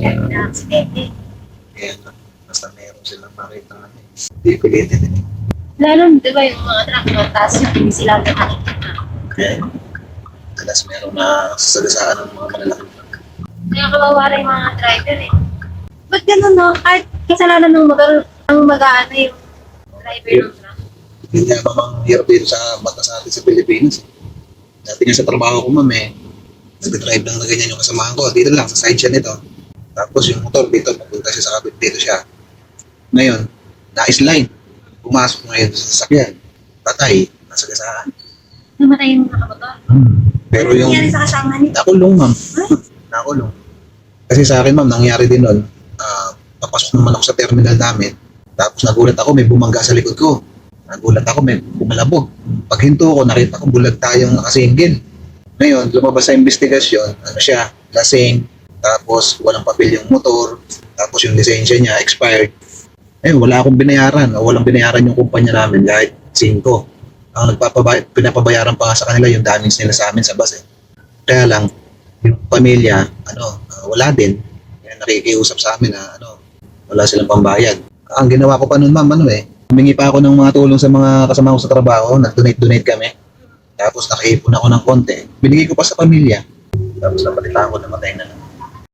Kaya na-aksidente. Kaya basta meron silang makita na hindi pilitin eh. Lalo, di ba yung mga truck, no? Tapos yung hindi sila nakikita. Kaya kalas meron na sasagasaan ng mga malalaking truck. Kaya kawawa rin yung mga driver eh. Ba't ganun, no? Kahit kasalanan ng motor, ang mag-aano yung driver ng truck. Hindi nga mamang hirap dito sa batas natin sa Pilipinas. Dati nga sa trabaho ko, ma'am, nag-drive lang na ganyan yung kasamahan ko. Dito lang, sa side siya nito. Tapos yung motor dito, papunta siya sa kabit, dito siya. Ngayon, na-slide. Pumasok ngayon sa sasakyan. Patay, nasa gasaan. Namatay yung nakamotor. Pero Ano yung... nangyari sa kasama niya? Nakulong, ma'am. Nakulong. Kasi sa akin, ma'am, nangyari din nun. Papasok naman ako sa terminal namin. Tapos nagulat ako, may bumangga sa likod ko. Nagulat ako, may bumalabog. Pag hinto ko, nakita ko bulag tayong nakasinggil. Ngayon, lumabas sa investigasyon, ano siya, lasing, tapos walang papel yung motor, tapos yung lisensya niya expired. Wala akong binayaran, o walang binayaran yung kumpanya namin kahit 5. Ang pinapabayaran pa nga sa kanila yung damage nila sa amin sa bus eh. Kaya lang, yung pamilya, wala din. Kaya nakikiusap sa amin na wala silang pambayad. Ang ginawa ko pa noon, ma'am, humingi pa ako ng mga tulong sa mga kasama ko sa trabaho, nag-donate kami. Tapos nakaipon ako ng konti. Binigay ko pa sa pamilya. Tapos napalitan ko, namatay na lang.